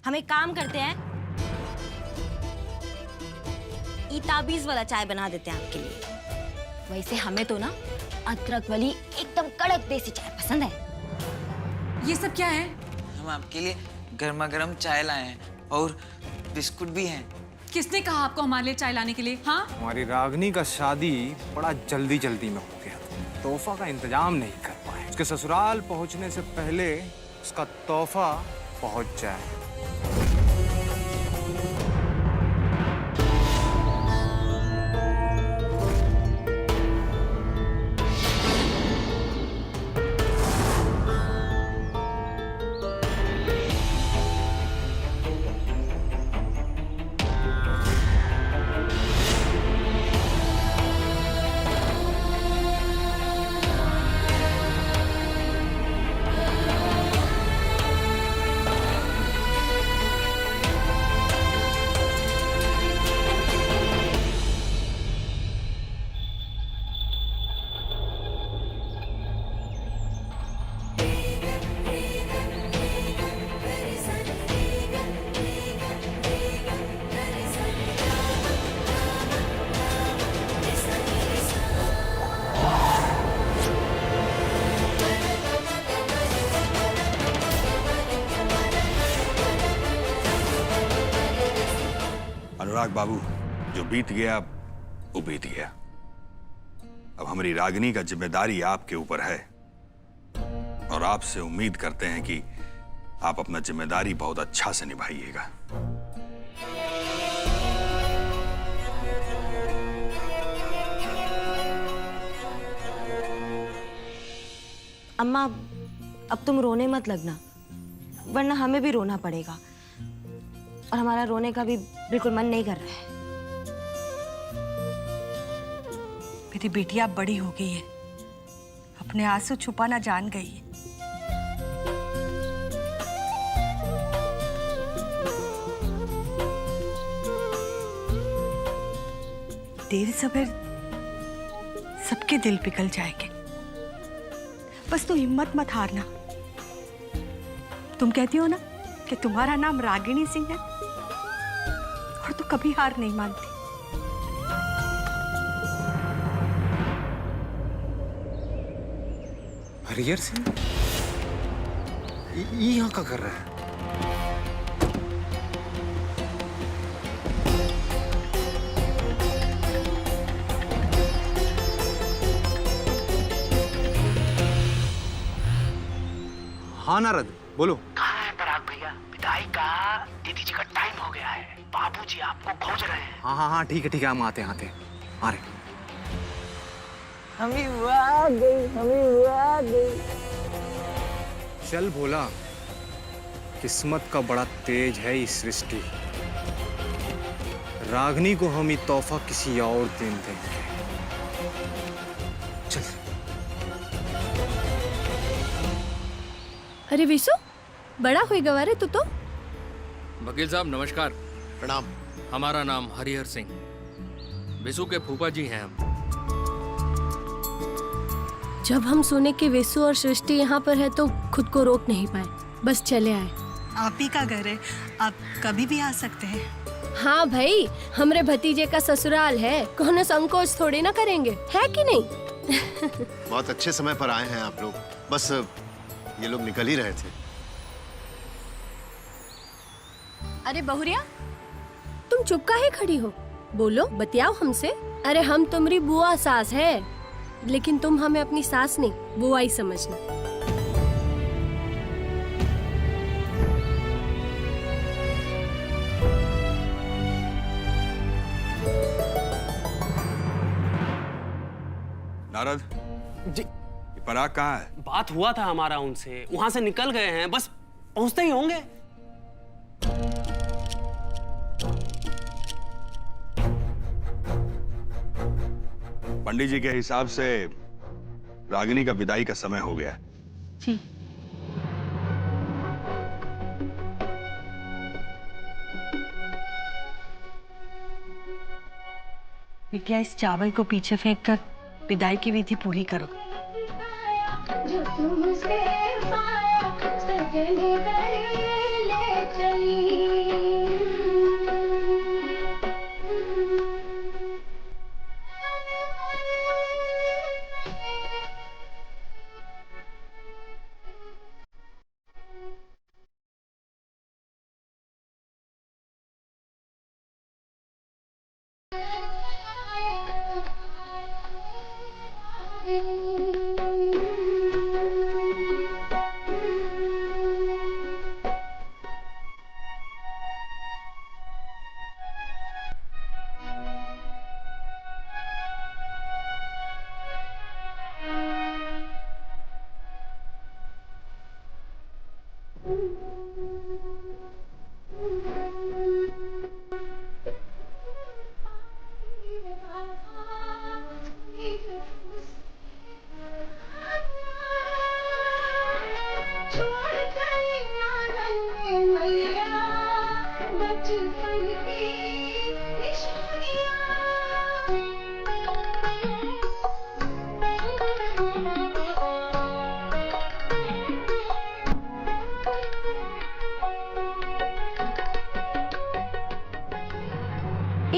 हम एक काम करते हैं, ये ताबीज वाला चाय बना देते हैं आपके लिए। वैसे हमें तो ना अदरक वाली एकदम कड़क देसी चाय पसंद है। ये सब क्या है? हम आपके लिए गर्मा गर्म चाय लाए हैं और बिस्कुट भी हैं। किसने कहा आपको हमारे लिए चाय लाने के लिए? हाँ, हमारी रागनी का शादी बड़ा जल्दी जल्दी में हो गया, तोहफा का इंतजाम नहीं कर पाए। उसके ससुराल पहुंचने से पहले उसका तोहफा पहुंच जाए। अनुराग बाबू, जो बीत गया वो बीत गया। अब हमारी रागिनी का जिम्मेदारी आपके ऊपर है और आपसे उम्मीद करते हैं कि आप अपना जिम्मेदारी बहुत अच्छा से निभाइएगा। अम्मा, अब तुम रोने मत लगना, वरना हमें भी रोना पड़ेगा और हमारा रोने का भी बिल्कुल मन नहीं कर रहा है। मेरी बेटी अब बड़ी हो गई है, अपने आंसू छुपाना जान गई है। देर सवेर सबके दिल पिघल जाएंगे, बस तू हिम्मत मत हारना। तुम कहती हो ना कि तुम्हारा नाम रागिनी सिंह है, और तू कभी हार नहीं मानती। हरिहर सिंह ये यहाँ क्या कर रहा है? हाँ नारद, बोलो। कहाँ है पराग भैया? विदाई का दे दीजिए का टाइम हो गया है, बाबूजी आपको खोज रहे हैं। हाँ हाँ हाँ, ठीक है हम आते हैं आ रहे। हमें वो आ गई। चल भोला, किस्मत का बड़ा तेज है इस सृष्टि। रागनी को हम ये तोहफा किसी और दिन देंगे। चल। अरे विशु, बड़ा हुई गवारे तू तो। वकील साहब नमस्कार। प्रणाम। हमारा नाम हरिहर सिंह, विशु के फूफा जी हैं हम। जब हम सुने कि विशु और सृष्टि यहाँ पर है तो खुद को रोक नहीं पाए, बस चले आए। आप ही का घर है, आप कभी भी आ सकते हैं। हाँ भाई, हमरे भतीजे का ससुराल है, कोनो संकोच थोड़ी ना करेंगे, है कि नहीं? बहुत अच्छे समय पर आए हैं आप लोग, बस ये लोग निकल ही रहे थे। अरे बहुरिया, तुम चुप काहे खड़ी हो? बोलो, बतियाओ हमसे। अरे हम तुम्हारी बुआ सास है, लेकिन तुम हमें अपनी सास नहीं बुआ ही समझना। नारद जी। ये पराग कहाँ है? बात हुआ था हमारा उनसे, वहां से निकल गए हैं, बस पहुंचते ही होंगे। पंडित जी के हिसाब से रागिनी का विदाई का समय हो गया। जी। विद्या, इस चावल को पीछे फेंक कर विदाई की विधि पूरी करो। जो तुमसे पाया सजने गले ले ए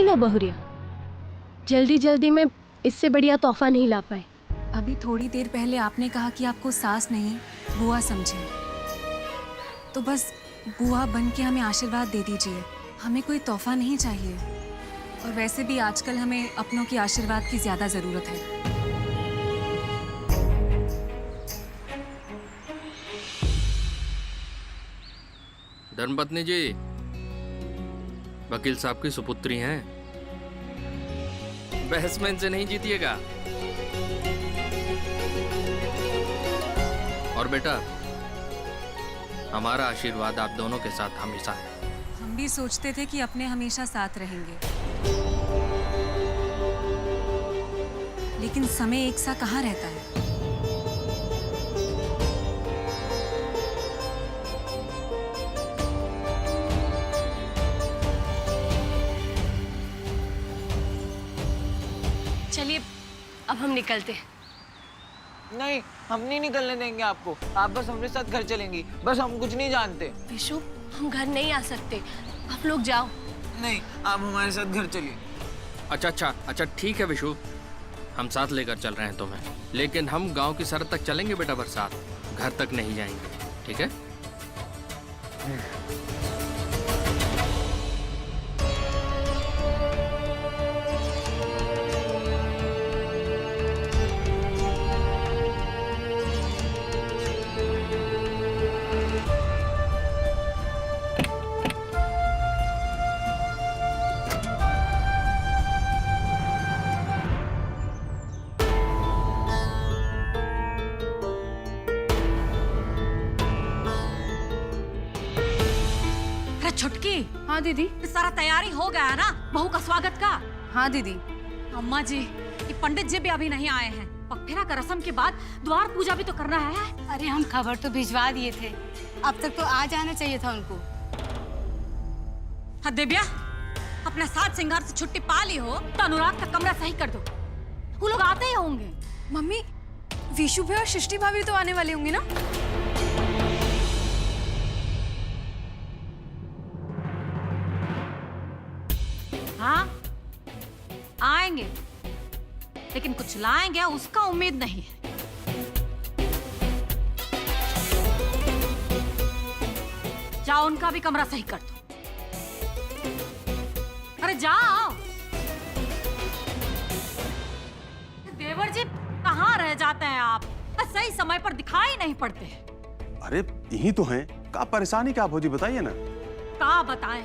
लो बहुरिया, जल्दी जल्दी में इससे बढ़िया तोहफा नहीं ला पाए। अभी थोड़ी देर पहले आपने कहा कि आपको सास नहीं बुआ समझे, तो बस बुआ बन के हमें आशीर्वाद दे दीजिए। हमें कोई तोहफा नहीं चाहिए, और वैसे भी आजकल हमें अपनों की आशीर्वाद की ज्यादा जरूरत है। धर्मपत्नी जी, वकील साहब की सुपुत्री हैं। बहस में इनसे नहीं जीतिएगा। और बेटा, हमारा आशीर्वाद आप दोनों के साथ हमेशा है। हम भी सोचते थे कि अपने हमेशा साथ रहेंगे, लेकिन समय एक सा कहाँ रहता है। चलिए अब हम निकलते हैं। नहीं, हम नहीं निकलने देंगे आपको। आप बस हमारे साथ घर चलेंगी, बस हम कुछ नहीं जानते। विशु, हम घर नहीं आ सकते, आप लोग जाओ। नहीं, आप हमारे साथ घर चलिए। अच्छा ठीक है विशु, हम साथ लेकर चल रहे हैं तुम्हें, लेकिन हम गांव की सरहद तक चलेंगे बेटा, बरसात घर तक नहीं जाएंगे, ठीक है? छुटकी। हाँ दीदी। सारा तैयारी हो गया है ना बहू का स्वागत का? हाँ दीदी। अम्मा जी, ये पंडित जी भी अभी नहीं आए हैं। पगफेरा का रस्म के बाद द्वार पूजा भी तो करना है। अरे हम खबर तो भिजवा दिए थे, अब तक तो आ जाना चाहिए था उनको। हाँ दिव्या, अपना साथ सिंगार से छुट्टी पा ली हो तो अनुराग का कमरा सही कर दो, वो लोग आते ही होंगे। मम्मी, विशु भाई और सृष्टि भाभी तो आने वाले होंगे ना? हाँ आएंगे, लेकिन कुछ लाएंगे उसका उम्मीद नहीं है। जाओ उनका भी कमरा सही कर दो। अरे जाओ। देवर जी कहाँ रह जाते हैं आप? सही समय पर दिखाई नहीं पड़ते। अरे यही तो हैं। क्या परेशानी क्या भौजी, बताइए ना। क्या बताएं?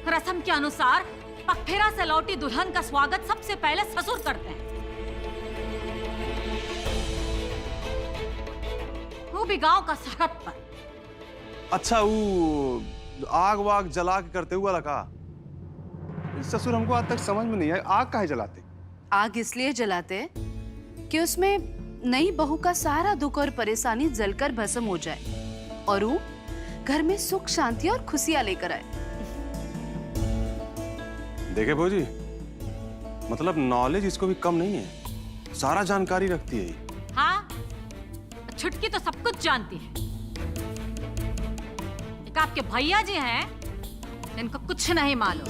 रस्म के अनुसार पगफेरा से लौटी दुल्हन का स्वागत सबसे पहले ससुर करते हैं, वो भी गांव का सरहद पर। अच्छा, वो आग वाग जला के करते हुआ लगा। ससुर हमको आज तक समझ में नहीं आया, आग काहे जलाते? आग इसलिए जलाते कि उसमें नई बहू का सारा दुख और परेशानी जलकर भस्म हो जाए और वो घर में सुख शांति और खुशियां लेकर आए। देखे भौजी, मतलब नॉलेज इसको भी कम नहीं है, सारा जानकारी रखती है। हाँ, छुटकी तो सब कुछ जानती है। एक आपके भैया जी हैं, इनको कुछ नहीं मालूम।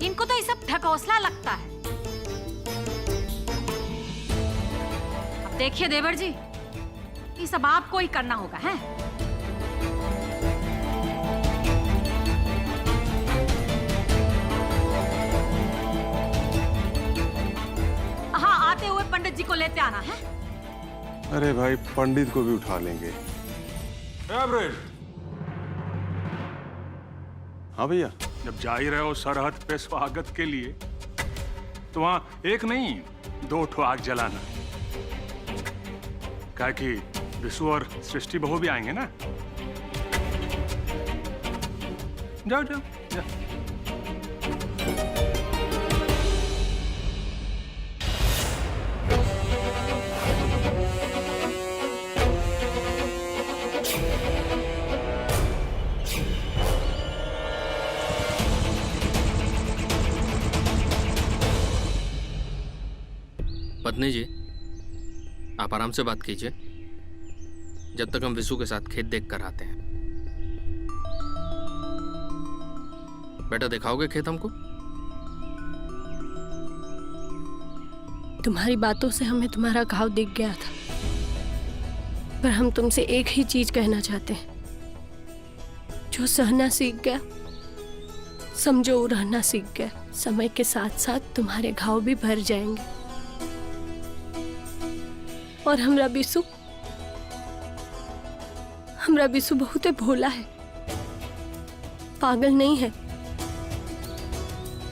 इनको तो ये सब ढकोसला लगता है। अब देखिए देवर जी, ये सब आपको ही करना होगा, हैं? हाँ, आते हुए पंडित जी को लेते आना है। अरे भाई, पंडित को भी उठा लेंगे। हाँ भैया। जब जा ही रहे हो सरहद पे स्वागत के लिए, तो वहां एक नहीं 2 ठो आग जलाना, क्या कि विशु और सृष्टि बहू भी आएंगे ना। जाओ जाओ जाओ। पत्नी जी, आप आराम से बात कीजिए, जब तक हम विशु के साथ खेत देख कर आते हैं। बेटा, दिखाओगे खेत हमको? तुम्हारी बातों से हमें तुम्हारा घाव दिख गया था, पर हम तुमसे एक ही चीज कहना चाहते हैं। जो सहना सीख गया, समझो वो रहना सीख गया। समय के साथ साथ तुम्हारे घाव भी भर जाएंगे। और हमरा बिसु बहुत भोला है, पागल नहीं है।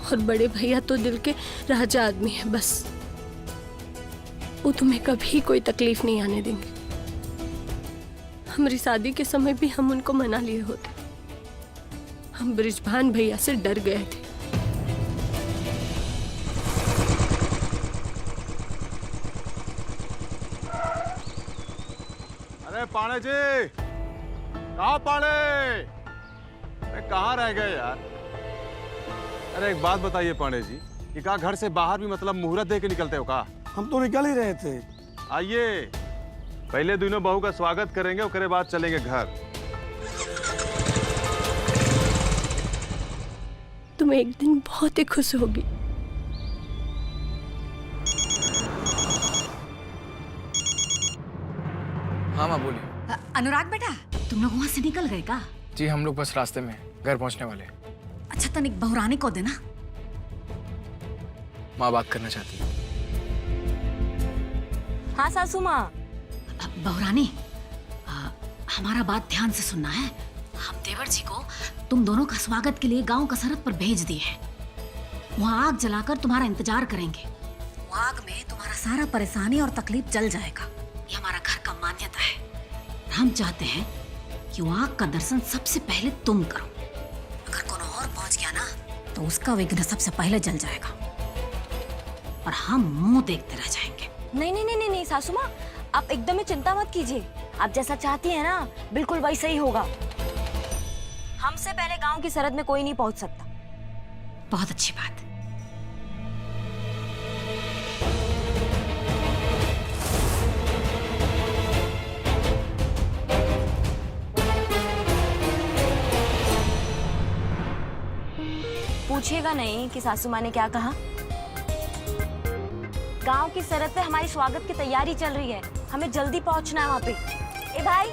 और बड़े भैया तो दिल के राजा आदमी है, बस वो तुम्हें कभी कोई तकलीफ नहीं आने देंगे। हमारी शादी के समय भी हम उनको मना लिए होते। हम बृजभान भैया से डर गए थे। अरे पाणे जी, कहाँ पाणे? अरे कहाँ रह गए यार? अरे एक बात बताइए पाणे जी, कि कहा घर से बाहर भी मतलब मुहूर्त दे के निकलते हो का? हम तो निकल ही रहे थे। आइए, पहले दोनों बहू का स्वागत करेंगे, उसके बाद चलेंगे घर। तुम एक दिन बहुत ही खुश होगी। हाँ माँ, बोलिए। अनुराग बेटा, तुम लोग वहाँ से निकल गए का? जी, हम लोग बस रास्ते में घर पहुंचने वाले। अच्छा, तनिक बहुरानी को देना। माँ बात करना चाहती है। हाँ सासू माँ। बहुरानी, हमारा बात ध्यान से सुनना है। हम देवर जी को तुम दोनों का स्वागत के लिए गांव का सरहद पर भेज दिए हैं। वहाँ आग जलाकर तुम्हारा इंतजार करेंगे। वो आग में तुम्हारा सारा परेशानी और तकलीफ जल जाएगा। ये हमारा घर का मान्यता है। हम चाहते हैं कि वो आग का दर्शन सबसे पहले तुम करो। अगर कोनो और पहुंच गया ना, तो उसका विघ्न सबसे पहले जल जाएगा और हम मुंह देखते रह जाएंगे। नहीं नहीं नहीं नहीं सासू माँ, आप एकदम ही चिंता मत कीजिए। आप जैसा चाहती हैं ना, बिल्कुल वैसा ही होगा। हमसे पहले गांव की सरहद में कोई नहीं पहुंच सकता। बहुत अच्छी बात। पूछिएगा नहीं कि सासू माँ ने क्या कहा। गांव की सरहद पे हमारी स्वागत की तैयारी चल रही है, हमें जल्दी पहुंचना है वहाँ पे। ए भाई,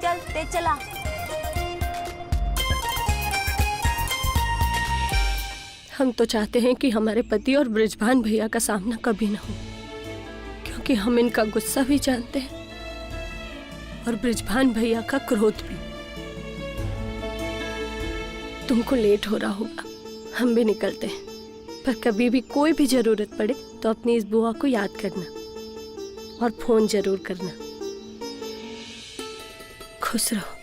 चल तेज चला। हम तो चाहते हैं कि हमारे पति और बृजभान भैया का सामना कभी ना हो, क्योंकि हम इनका गुस्सा भी जानते हैं और बृजभान भैया का क्रोध भी। तुमको लेट हो रहा होगा, हम भी निकलते हैं। पर कभी भी कोई भी जरूरत पड़े तो अपनी इस बुआ को याद करना और फोन जरूर करना। खुश रहो।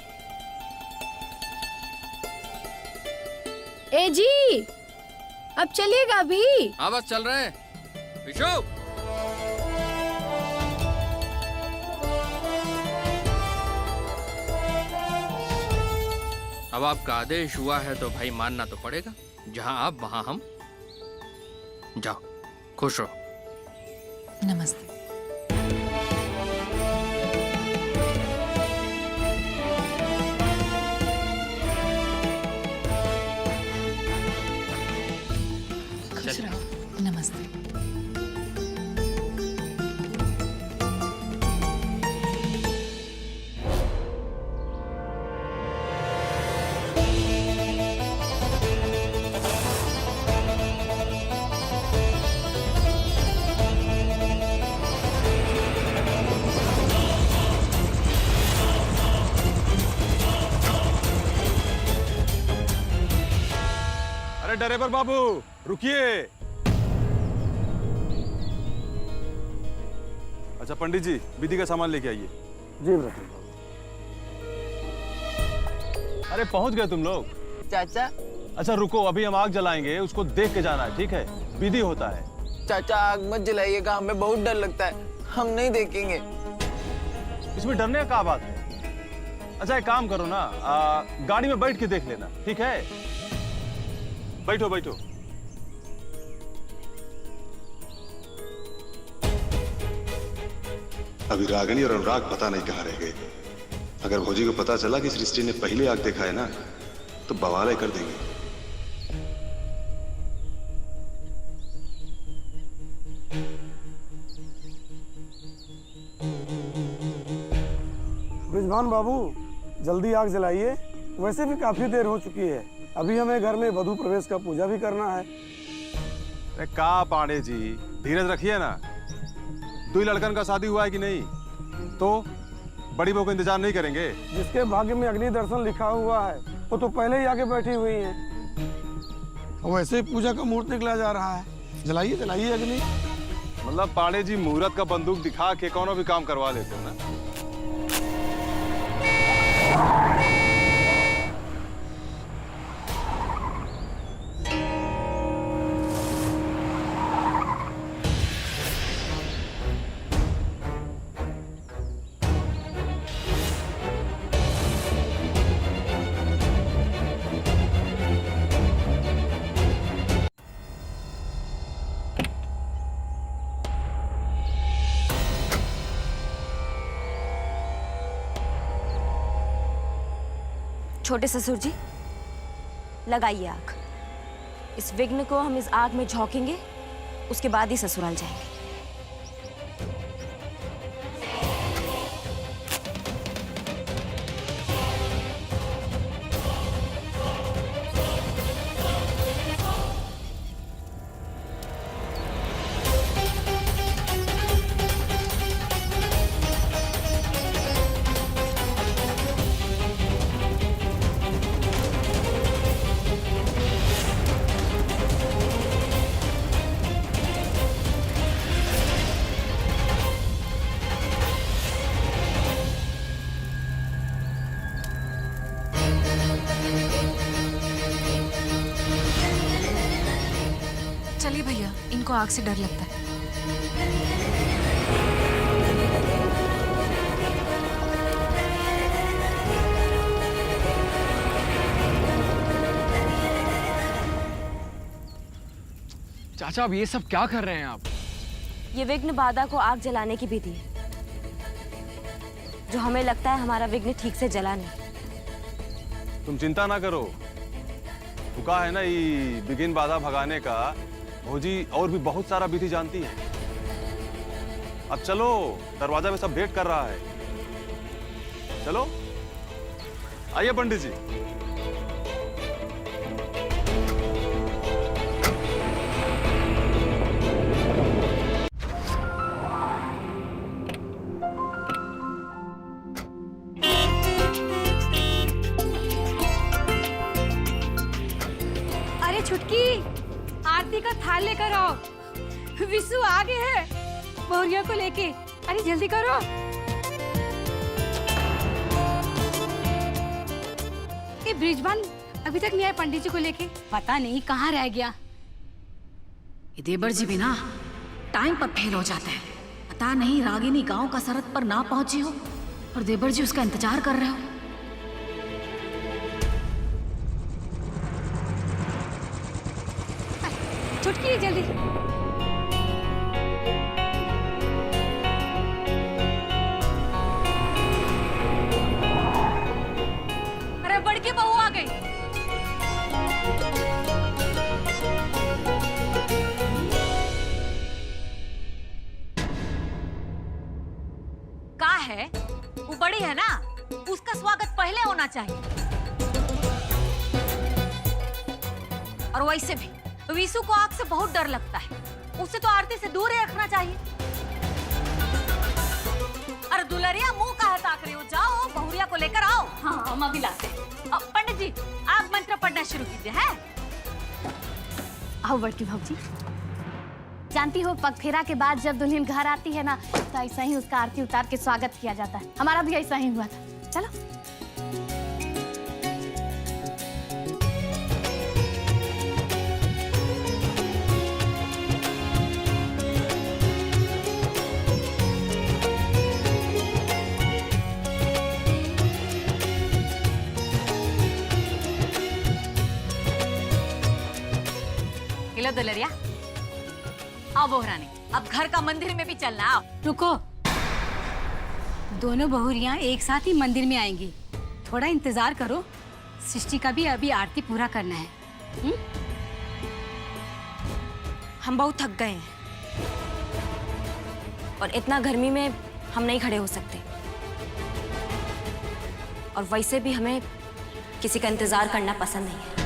ए जी, अब चलिएगा अभी? हाँ बस चल रहे हैं। विशु, अब आपका आदेश हुआ है तो भाई मानना तो पड़ेगा। जहां आप वहां हम। जाओ, खुश रहो। नमस्ते। ड्राइवर बाबू रुकिए। अच्छा पंडित जी, विधि का सामान लेके आइए। जी ब्रह्म। अरे पहुंच गए तुम लोग? चाचा अच्छा रुको, अभी हम आग जलाएंगे, उसको देख के जाना है, ठीक है? विधि होता है। चाचा आग मत जलाइएगा, हमें बहुत डर लगता है, हम नहीं देखेंगे। इसमें डरने का क्या बात है? अच्छा एक काम करो ना, गाड़ी में बैठ के देख लेना, ठीक है? बैठो बैठो। अभी रागिनी और अनुराग पता नहीं कहाँ रह गए। अगर भौजी को पता चला कि सृष्टि ने पहले आग देखा है ना, तो बवाल कर देंगे। ब्रिजभान बाबू, जल्दी आग जलाइए, वैसे भी काफी देर हो चुकी है। अभी हमें घर में वधू प्रवेश का पूजा भी करना है। अरे का पांडे जी, धीरज रखिए ना। दो ही लड़कन का शादी हुआ है कि नहीं, तो बड़ी बहू का इंतजार नहीं करेंगे? जिसके भाग्य में अग्नि दर्शन लिखा हुआ है वो तो पहले ही आगे बैठी हुई हैं। वैसे ही पूजा का मुहूर्त निकला जा रहा है, जलाइए जलाइए अग्नि। मतलब पांडे जी मुहूर्त का बंदूक दिखा के कौनो भी काम करवा लेते हो ना। छोटे ससुर जी, लगाइए आग। इस विघ्न को हम इस आग में झोंकेंगे, उसके बाद ही ससुराल जाएंगे। चलिए भैया, इनको आग से डर लगता है। चाचा अब ये सब क्या कर रहे हैं आप? ये विघ्न बाधा को आग जलाने की विधि है, जो हमें लगता है हमारा विघ्न ठीक से जला नहीं। तुम चिंता ना करो, तुका है ना ये विघ्न बाधा भगाने का भौजी और भी बहुत सारा विधि जानती है। अब चलो, दरवाजा में सब वेट कर रहा है। चलो आइए पंडित जी। अरे छुटकी, आरती का थाल लेकर आओ। विशु आगे है बहुरिया को लेके। अरे जल्दी करो। ये ब्रिजभान अभी तक नहीं आए पंडित जी को लेके, पता नहीं कहाँ रह गया। ये देवर जी भी ना टाइम पर फेल हो जाते हैं। पता नहीं रागिनी गांव का सरहद पर ना पहुंची हो और देवर जी उसका इंतजार कर रहे हो। छुटकी जल्दी। अरे बड़की बहू आ गई। का है वो बड़ी है ना, उसका स्वागत पहले होना चाहिए। और वैसे भी विशु को आग से बहुत डर लगता है, उसे तो आरती से दूर ही रखना चाहिए। अरे दुलरिया मुंह का ताक रही हो, जाओ बहुरिया को लेकर आओ। हाँ हम अभी लाते हैं। पंडित जी आप मंत्र पढ़ना शुरू कीजिए। है आओ बड़की भाभी। जानती हो पग फेरा के बाद जब दुल्हन घर आती है ना तो ऐसा ही उसका आरती उतार के स्वागत किया जाता है। हमारा भी ऐसा ही हुआ था। चलो। किलो दुलरिया, आओ बहुरानी, अब घर का मंदिर में भी चलना। आओ। रुको, दोनों बहुरियां एक साथ ही मंदिर में आएंगी। थोड़ा इंतजार करो, सृष्टि का भी अभी आरती पूरा करना है। हम बहुत थक गए हैं और इतना गर्मी में हम नहीं खड़े हो सकते, और वैसे भी हमें किसी का इंतजार करना पसंद नहीं है।